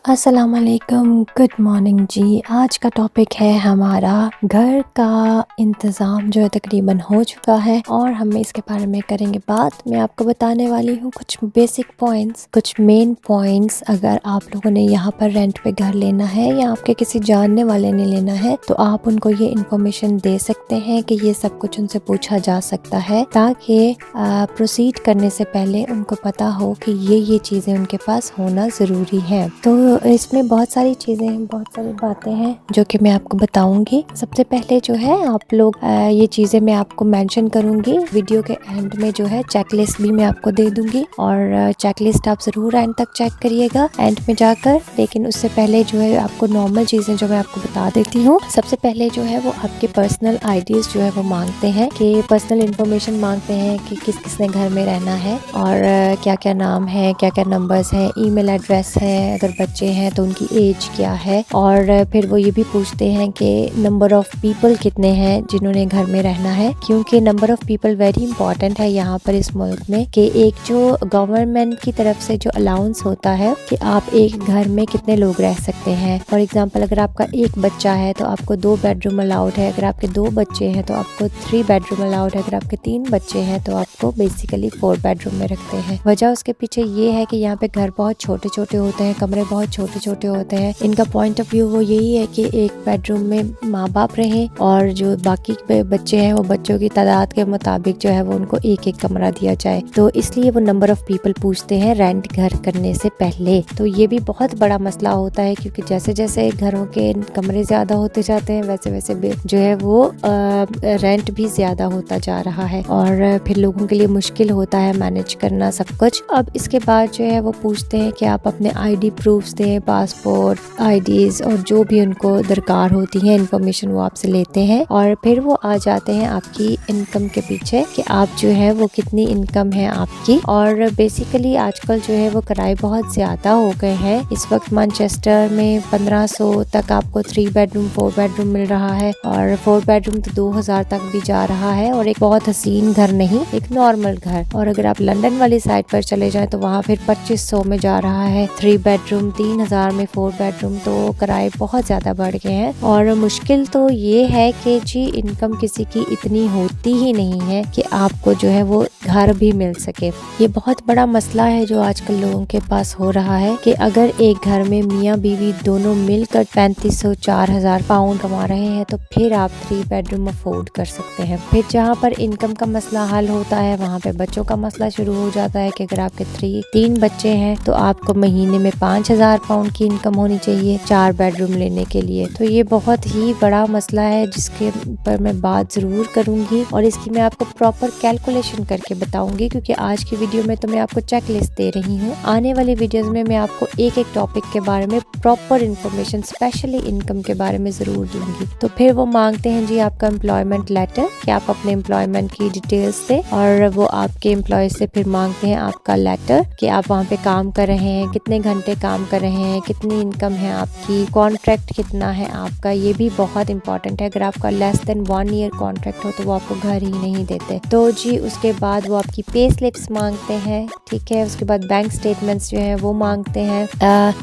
अस्सलाम वालेकुम, good morning जी। आज का टॉपिक है हमारा घर का इंतज़ाम जो है तकरीबन हो चुका है और हम इसके बारे में करेंगे बात। मैं आपको बताने वाली हूँ कुछ बेसिक पॉइंट्स, कुछ मेन पॉइंट्स। अगर आप लोगों ने यहाँ पर रेंट पे घर लेना है या आपके किसी जानने वाले ने लेना है तो आप उनको ये इन्फॉर्मेशन दे सकते हैं कि ये सब कुछ उनसे पूछा जा सकता है, ताकि प्रोसीड करने से पहले उनको पता हो कि ये चीज़ें उनके पास होना ज़रूरी है। तो इसमें बहुत सारी चीज़ें, बहुत सारी बातें हैं जो कि मैं आपको बताऊंगी। सबसे पहले जो है आप लोग ये चीज़ें मैं आपको मेंशन करूंगी। वीडियो के एंड में जो है चेकलिस्ट भी मैं आपको दे दूंगी और चेकलिस्ट आप ज़रूर एंड तक चेक करिएगा एंड में जाकर। लेकिन उससे पहले जो है आपको नॉर्मल चीज़ें जो मैं आपको बता देती हूँ। सबसे पहले जो है वो आपके पर्सनल आईडीज़ जो है वो मांगते हैं, कि पर्सनल इन्फॉर्मेशन मांगते हैं कि किस किसने घर में रहना है और क्या क्या नाम है, क्या क्या नंबर्स हैं, ईमेल एड्रेस है, अगर बच्चे हैं तो उनकी एज क्या है। और फिर वो ये भी पूछते हैं कि नंबर ऑफ पीपल कितने हैं जिन्होंने घर में रहना है, क्योंकि number of people very important है यहाँ पर इस मुल्क में। कि एक जो गवर्नमेंट की तरफ से जो अलाउंस होता है कि आप एक घर में कितने लोग रह सकते हैं। फॉर एग्जाम्पल अगर आपका एक बच्चा है तो आपको 2 बेडरूम अलाउड है, अगर आपके 2 बच्चे हैं तो आपको 3 बेडरूम अलाउड है, अगर आपके 3 बच्चे हैं तो आपको बेसिकली 4 बेडरूम में रखते हैं। वजह उसके पीछे ये है कि यहाँ पे घर बहुत छोटे छोटे होते हैं, कमरे बहुत छोटे छोटे होते हैं। इनका पॉइंट ऑफ व्यू वो यही है कि एक बेडरूम में माँ बाप रहें और जो बाकी बच्चे हैं वो बच्चों की तादाद के मुताबिक जो है वो उनको एक एक कमरा दिया जाए। तो इसलिए वो नंबर ऑफ पीपल पूछते हैं रेंट घर करने से पहले। तो ये भी बहुत बड़ा मसला होता है, क्योंकि जैसे जैसे घरों के कमरे ज्यादा होते जाते हैं वैसे वैसे जो है वो रेंट भी ज्यादा होता जा रहा है और फिर लोगों के लिए मुश्किल होता है मैनेज करना सब कुछ। अब इसके बाद जो है वो पूछते हैं कि आप अपने आईडी प्रूफ्स दें, पासपोर्ट, आईडीज और जो भी उनको दरकार होती है इन्फॉर्मेशन वो आपसे लेते हैं। और फिर वो आ जाते हैं आपकी इनकम के पीछे कि आप जो है वो कितनी इनकम है आपकी। और बेसिकली आजकल जो है वो किराए बहुत ज़्यादा हो गए हैं। इस वक्त मैनचेस्टर में 1500 तक आपको 3 बेडरूम 4 बेडरूम मिल रहा है और 4 बेडरूम तो 2000 तक भी जा रहा है, और एक बहुत हसीन घर नहीं, एक नॉर्मल घर। और अगर आप लंदन वाली साइड पर चले जाएं तो वहाँ फिर 2500 में जा रहा है 3 बेडरूम, 3000 में 4 बेडरूम। तो किराए बहुत ज़्यादा बढ़ गए हैं और मुश्किल तो ये है कि जी इनकम किसी की इतनी होती ही नहीं है कि आपको जो है वो घर भी मिल सके। ये बहुत बड़ा मसला है जो आजकल लोगों के पास हो रहा है कि अगर एक घर में मियाँ बीवी दोनों मिलकर 3500-4000 पाउंड कमा रहे हैं तो फिर आप 3 बेडरूम अफोर्ड कर सकते हैं। फिर जहाँ पर इनकम का मसला हल होता है वहाँ पे बच्चों का मसला शुरू हो जाता है कि अगर आपके 3 बच्चे हैं तो आपको महीने में 5000 पाउंड की इनकम होनी चाहिए 4 बेडरूम लेने के लिए। तो ये बहुत ही बड़ा मसला है जिसके पर मैं बात ज़रूर करूँगी और इसकी मैं आपको प्रॉपर कैलकुलेशन करके बताऊँगी, क्योंकि आज की वीडियो में तो मैं आपको चेक लिस्ट दे रही हूँ। आने वाली वीडियोज़ में मैं आपको एक एक टॉपिक के बारे में प्रॉपर इन्फॉर्मेशन स्पेशली इनकम के बारे में ज़रूर दूँगी। तो फिर वो मांगते हैं जी आपका एम्प्लॉयमेंट लेटर, कि आप अपने एम्प्लॉयमेंट की डिटेल्स दें, और वो आपके एम्प्लॉय से फिर मांगते हैं आपका लेटर कि आप वहाँ पे काम कर रहे हैं, कितने घंटे काम कर रहे हैं, कितनी इनकम है आपकी, कॉन्ट्रैक्ट कितना है आपका। ये भी बहुत इंपॉर्टेंट है। अगर आपका लेस देन 1 ईयर कॉन्ट्रैक्ट हो तो वो आपको घर ही नहीं देते। तो जी उसके बाद वो आपकी पे स्लिप्स मांगते हैं, ठीक है। उसके बाद बैंक स्टेटमेंट्स जो है वो मांगते हैं,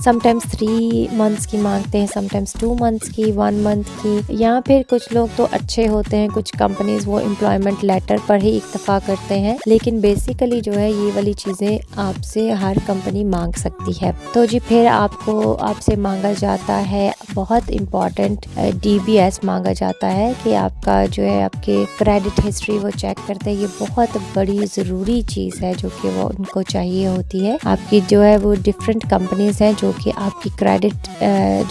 समटाइम्स 3 मंथ्स की मांगते हैं, समटाइम्स 2 मंथ्स की, 1 मंथ की। या फिर कुछ लोग तो अच्छे होते हैं, कुछ कंपनीज वो एम्प्लॉयमेंट लेटर पर ही इक्तफा करते हैं, लेकिन बेसिकली जो है ये वाली चीज़ें आपसे हर कंपनी मांग सकती है। तो जी फिर आपसे मांगा जाता है बहुत इम्पॉर्टेंट DBS मांगा जाता है, कि आपका जो है आपके क्रेडिट हिस्ट्री वो चेक करते हैं। ये बहुत बड़ी ज़रूरी चीज़ है जो कि वो उनको चाहिए होती है। आपकी जो है वो डिफरेंट कंपनीज हैं जो कि आपकी क्रेडिट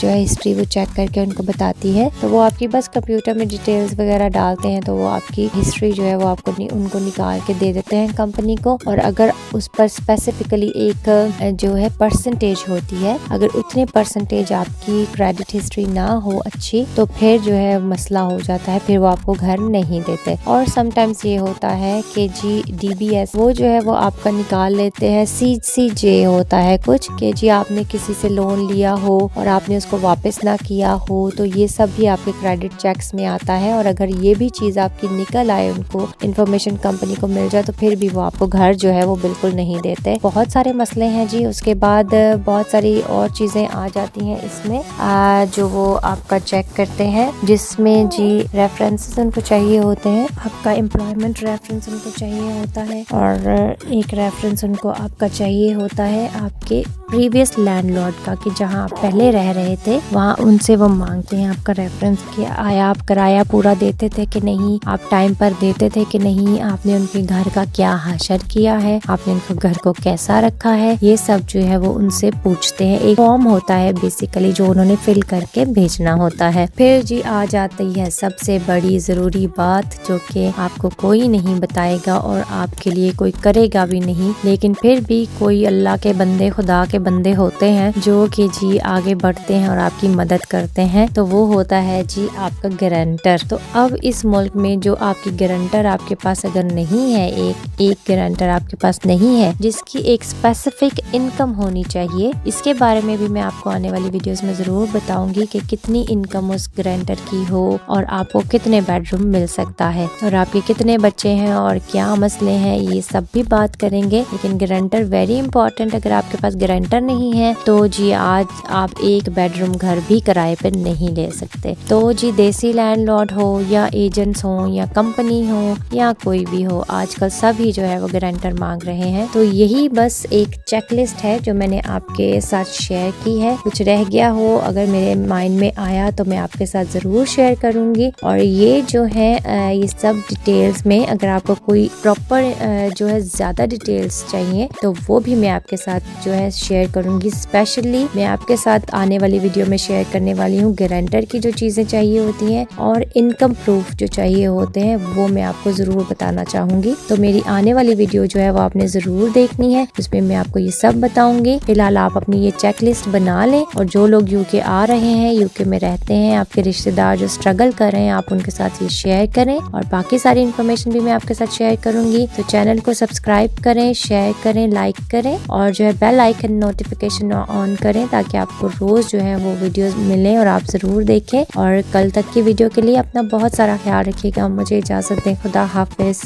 जो है हिस्ट्री वो चेक करके उनको बताती है। तो वो आपकी बस कंप्यूटर में डिटेल्स वगैरह डालते हैं तो वो आपकी हिस्ट्री जो है वो आपको उनको निकाल के दे देते हैं कंपनी को। और अगर उस पर स्पेसिफिकली एक जो है परसेंटेज होती है, अगर उतने परसेंटेज आपकी क्रेडिट हिस्ट्री ना हो अच्छी तो फिर जो है मसला हो जाता है, फिर वो आपको घर नहीं देते। और समटाइम्स ये होता है कि जी DBS वो जो है वो आपका निकाल लेते हैं। CCJ होता है कुछ, कि जी आपने किसी से लोन लिया हो और आपने उसको वापस ना किया हो, तो ये सब भी आपके क्रेडिट चेक्स में आता है। और अगर ये भी चीज़ आपकी निकल आए, उनको इन्फॉर्मेशन कंपनी को मिल जाए, तो फिर भी वो आपको घर जो है वो बिल्कुल नहीं देते। बहुत सारे मसले हैं जी। उसके बाद बहुत सारी और चीज़ें आ जाती हैं इसमें जो वो आपका चेक करते हैं, जिसमें जी रेफरेंसेस उनको चाहिए होते हैं, आपका एम्प्लॉयमेंट रेफरेंस उनको चाहिए होता है और एक रेफरेंस उनको आपका चाहिए होता है आपके प्रीवियस लैंडलॉर्ड का, कि जहां आप पहले रह रहे थे वहां उनसे वो मांगते हैं आपका रेफरेंस कि आया आप किराया पूरा देते थे कि नहीं, आप टाइम पर देते थे कि नहीं, आपने उनके घर का क्या हासिल किया है, आपने उनके घर को कैसा रखा है, ये सब जो है वो उनसे पूछते हैं। एक फॉर्म होता है बेसिकली जो उन्होंने फिल करके भेजना होता है। फिर जी आ जाती है सबसे बड़ी जरूरी बात, जो कि आपको कोई नहीं बताएगा और आपके लिए कोई करेगा भी नहीं, लेकिन फिर भी कोई अल्लाह के बंदे, खुदा के बंदे होते हैं जो कि जी आगे बढ़ते हैं और आपकी मदद करते हैं, तो वो होता है जी आपका गारंटर। तो अब इस मुल्क में जो आपकी गारंटर आपके पास अगर नहीं है, एक गारंटर आपके पास नहीं है जिसकी एक स्पेसिफिक इनकम होनी चाहिए, इसके बारे में भी मैं आपको आने वाली वीडियोस में जरूर बताऊंगी कि कितनी इनकम उस गारंटर की हो और आपको कितने बेडरूम मिल सकता है और आपके कितने बच्चे हैं और क्या मसले हैं, ये सब भी बात करेंगे। लेकिन गारंटर वेरी इंपॉर्टेंट, अगर आपके पास गारंटर नहीं है तो जी आज आप एक बेडरूम घर भी किराए पर नहीं ले सकते। तो जी देसी लैंडलॉर्ड हो या एजेंट्स हो या कंपनी हो या कोई भी हो, आजकल सभी जो है वो गारंटर मांग रहे हैं। तो यही बस एक चेकलिस्ट है जो मैंने आपके साथ शेयर की है। कुछ रह गया हो अगर मेरे माइंड में आया तो मैं आपके साथ जरूर शेयर करूंगी। और ये जो है ये सब डिटेल्स में अगर आपको कोई प्रॉपर जो है ज्यादा डिटेल्स चाहिए तो वो भी मैं आपके साथ जो है शेयर करूंगी। स्पेशली मैं आपके साथ आने वाली वीडियो में शेयर करने वाली हूँ गारंटर की जो चीजें चाहिए होती हैं और इनकम प्रूफ जो चाहिए होते हैं, वो मैं आपको जरूर बताना चाहूंगी। तो मेरी आने वाली वीडियो जो है वो आपने जरूर देखनी है, उसमें मैं आपको ये सब बताऊंगी। फिलहाल आप अपनी ये चेकलिस्ट बना लें और जो लोग यूके आ रहे हैं, यूके में रहते हैं, आपके रिश्तेदार जो स्ट्रगल कर रहे हैं, आप उनके साथ ये शेयर करें और बाकी सारी इन्फॉर्मेशन भी मैं आपके साथ शेयर करूंगी। तो चैनल को सब्सक्राइब करें, शेयर करें, लाइक करें और जो है बेल आइकन नोटिफिकेशन ऑन करें ताकि आपको रोज जो है वो वीडियोस मिलें और आप जरूर देखें। और कल तक की वीडियो के लिए अपना बहुत सारा ख्याल रखिएगा। मुझे इजाजत दें। खुदा हाफिज।